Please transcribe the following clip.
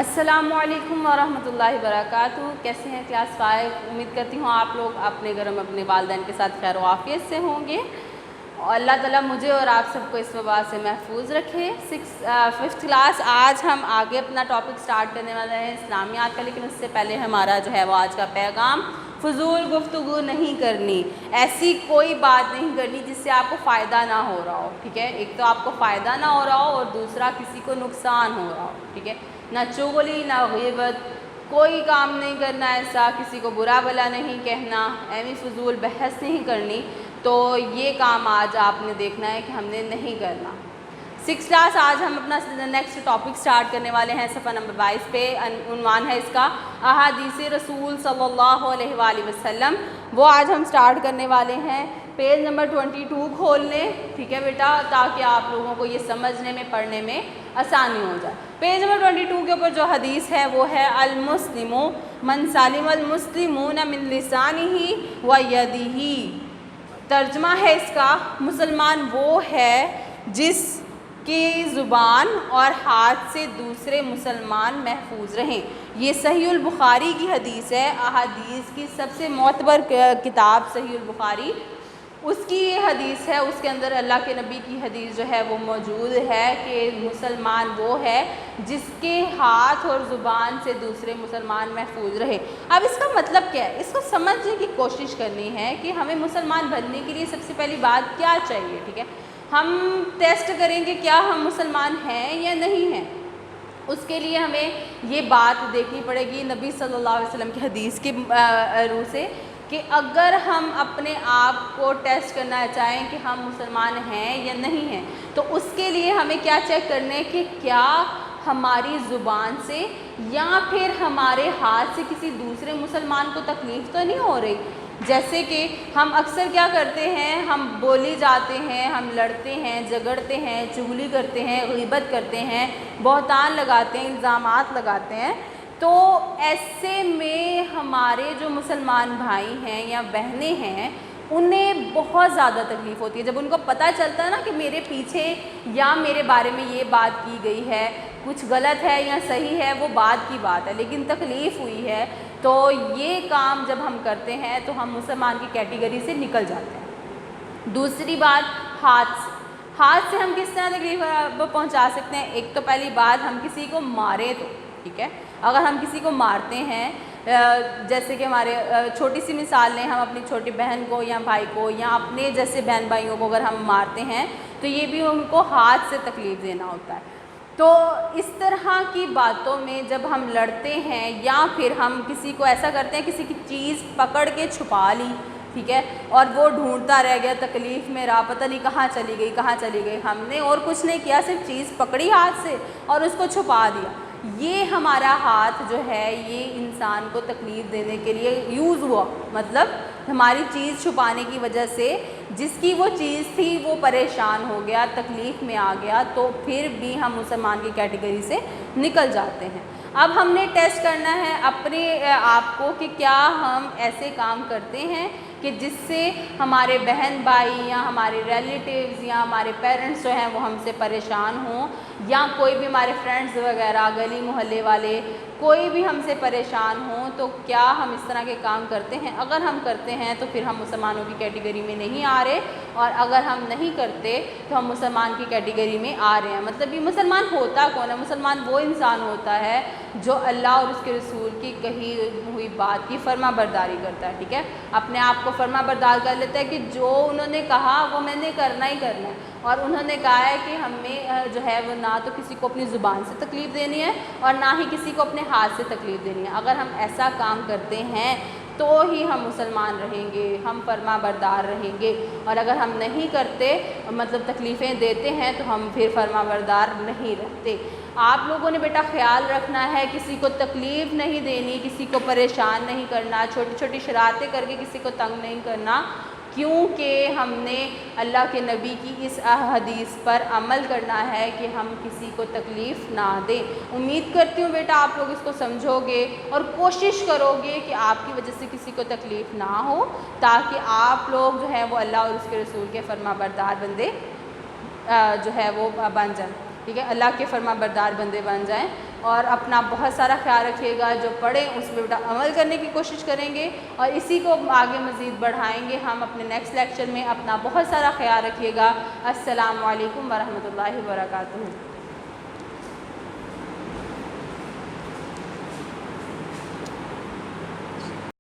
السلام علیکم ورحمۃ اللہ وبرکاتہ۔ کیسے ہیں کلاس 5؟ امید کرتی ہوں آپ لوگ اپنے گھر میں اپنے والدین کے ساتھ خیر و عافیت سے ہوں گے، اور اللہ تعالیٰ مجھے اور آپ سب کو اس وبا سے محفوظ رکھے۔ 5th کلاس، آج ہم آگے اپنا ٹاپک سٹارٹ کرنے والے ہیں اسلامیات کا، لیکن اس سے پہلے ہمارا جو ہے وہ آج کا پیغام، فضول گفتگو نہیں کرنی، ایسی کوئی بات نہیں کرنی جس سے آپ کو فائدہ نہ ہو رہا ہو، ٹھیک ہے؟ ایک تو آپ کو فائدہ نہ ہو رہا ہو اور دوسرا کسی کو نقصان ہو رہا ہو، ٹھیک ہے؟ نہ چغلی نہ غیبت، کوئی کام نہیں کرنا ایسا، کسی کو برا بھلا نہیں کہنا، ایویں فضول بحث نہیں کرنی۔ تو یہ کام آج آپ نے دیکھنا ہے کہ ہم نے نہیں کرنا۔ 6th کلاس، آج ہم اپنا نیکسٹ ٹاپک سٹارٹ کرنے والے ہیں صفحہ نمبر 22 پہ۔ عنوان ہے اس کا احادیث رسول صلی اللہ علیہ وآلہ وسلم۔ وہ آج ہم سٹارٹ کرنے والے ہیں۔ پیج نمبر 22 کھول لیں، ٹھیک ہے بیٹا، تاکہ آپ لوگوں کو یہ سمجھنے میں پڑھنے میں آسانی ہو جائے۔ پیج نمبر 22 کے اوپر جو حدیث ہے وہ ہے المسلم من سلم المسلمون من لسانہ و یدہ۔ ترجمہ ہے اس کا، مسلمان وہ ہے جس کی زبان اور ہاتھ سے دوسرے مسلمان محفوظ رہیں۔ یہ صحیح البخاری کی حدیث ہے، احادیث کی سب سے معتبر کتاب صحیح البخاری، اس کی یہ حدیث ہے۔ اس کے اندر اللہ کے نبی کی حدیث جو ہے وہ موجود ہے کہ مسلمان وہ ہے جس کے ہاتھ اور زبان سے دوسرے مسلمان محفوظ رہے۔ اب اس کا مطلب کیا ہے؟ اس کو سمجھنے کی کوشش کرنی ہے کہ ہمیں مسلمان بننے کے لیے سب سے پہلی بات کیا چاہیے، ٹھیک ہے؟ ہم ٹیسٹ کریں کہ کیا ہم مسلمان ہیں یا نہیں ہیں۔ اس کے لیے ہمیں یہ بات دیکھنی پڑے گی نبی صلی اللہ علیہ وسلم کی حدیث کی روح سے، کہ اگر ہم اپنے آپ کو ٹیسٹ کرنا چاہیں کہ ہم مسلمان ہیں یا نہیں ہیں، تو اس کے لیے ہمیں کیا چیک کرنا ہے کہ کیا ہماری زبان سے یا پھر ہمارے ہاتھ سے کسی دوسرے مسلمان کو تکلیف تو نہیں ہو رہی۔ جیسے کہ ہم اکثر کیا کرتے ہیں، ہم بولی جاتے ہیں، ہم لڑتے ہیں، جھگڑتے ہیں، چغلی کرتے ہیں، غیبت کرتے ہیں، بہتان لگاتے ہیں، الزامات لگاتے ہیں۔ تو ایسے میں ہمارے جو مسلمان بھائی ہیں یا بہنیں ہیں، انہیں بہت زیادہ تکلیف ہوتی ہے جب ان کو پتہ چلتا ہے نا کہ میرے پیچھے یا میرے بارے میں یہ بات کی گئی ہے، کچھ غلط ہے یا صحیح ہے وہ بعد کی بات ہے، لیکن تکلیف ہوئی ہے۔ تو یہ کام جب ہم کرتے ہیں تو ہم مسلمان کی کیٹیگری سے نکل جاتے ہیں۔ دوسری بات، ہاتھ سے ہم کس طرح تکلیف پہنچا سکتے ہیں؟ ایک تو پہلی بات، ہم کسی کو مارے تو، ٹھیک ہے؟ اگر ہم کسی کو مارتے ہیں، جیسے کہ ہمارے چھوٹی سی مثال لیں، ہم اپنی چھوٹی بہن کو یا بھائی کو یا اپنے جیسے بہن بھائیوں کو اگر ہم مارتے ہیں تو یہ بھی ان کو ہاتھ سے تکلیف دینا ہوتا ہے۔ تو اس طرح کی باتوں میں جب ہم لڑتے ہیں یا پھر ہم کسی کو ایسا کرتے ہیں، کسی کی چیز پکڑ کے چھپا لی، ٹھیک ہے، اور وہ ڈھونڈتا رہ گیا، تکلیف میں رہا، پتہ نہیں کہاں چلی گئی، ہم نے اور کچھ نہیں کیا، صرف چیز پکڑی ہاتھ سے اور اس کو چھپا دیا۔ یہ ہمارا ہاتھ جو ہے یہ انسان کو تکلیف دینے کے لیے یوز ہوا، مطلب ہماری چیز چھپانے کی وجہ سے جس کی وہ چیز تھی وہ پریشان ہو گیا، تکلیف میں آ گیا، تو پھر بھی ہم مسلمان کی کیٹیگری سے نکل جاتے ہیں۔ اب ہم نے ٹیسٹ کرنا ہے اپنے آپ کو کہ کیا ہم ایسے کام کرتے ہیں کہ جس سے ہمارے بہن بھائی یا ہمارے ریلیٹیوز یا ہمارے پیرنٹس جو ہیں وہ ہم سے پریشان ہوں، یا کوئی بھی ہمارے فرینڈز وغیرہ، گلی محلے والے، کوئی بھی ہم سے پریشان ہوں، تو کیا ہم اس طرح کے کام کرتے ہیں؟ اگر ہم کرتے ہیں تو پھر ہم مسلمانوں کی کیٹیگری میں نہیں آ رہے، اور اگر ہم نہیں کرتے تو ہم مسلمان کی کیٹیگری میں آ رہے ہیں۔ مطلب یہ مسلمان ہوتا کون ہے؟ مسلمان وہ انسان ہوتا ہے جو اللہ اور اس کے رسول کی کہی ہوئی بات کی فرما برداری کرتا ہے، ٹھیک ہے؟ اپنے آپ کو فرما بردار کر لیتا ہے کہ جو انہوں نے کہا وہ میں نے کرنا ہی کرنا ہے، اور انہوں نے کہا ہے کہ ہمیں جو ہے وہ نہ تو کسی کو اپنی زبان سے تکلیف دینی ہے اور نہ ہی کسی کو اپنے ہاتھ سے تکلیف دینی ہے۔ اگر ہم ایسا کام کرتے ہیں تو ہی ہم مسلمان رہیں گے، ہم فرما بردار رہیں گے، اور اگر ہم نہیں کرتے، مطلب تکلیفیں دیتے ہیں، تو ہم پھر فرما بردار نہیں رہتے۔ آپ لوگوں نے بیٹا خیال رکھنا ہے، کسی کو تکلیف نہیں دینی، کسی کو پریشان نہیں کرنا، چھوٹی چھوٹی شرارتیں کر کے کسی کو تنگ نہیں کرنا، کیونکہ ہم نے اللہ کے نبی کی اس حدیث پر عمل کرنا ہے کہ ہم کسی کو تکلیف نہ دیں۔ امید کرتی ہوں بیٹا آپ لوگ اس کو سمجھو گے اور کوشش کرو گے کہ آپ کی وجہ سے کسی کو تکلیف نہ ہو، تاکہ آپ لوگ جو ہے وہ اللہ اور اس کے رسول کے فرما بردار بندے جو ہے وہ بن جائیں، ٹھیک ہے؟ اللہ کے فرما بردار بندے بن جائیں۔ اور اپنا بہت سارا خیال رکھیے گا، جو پڑھیں اس پہ بیٹا عمل کرنے کی کوشش کریں گے اور اسی کو آگے مزید بڑھائیں گے ہم اپنے نیکسٹ لیکچر میں۔ اپنا بہت سارا خیال رکھیے گا۔ السلام علیکم ورحمۃ اللہ وبرکاتہ۔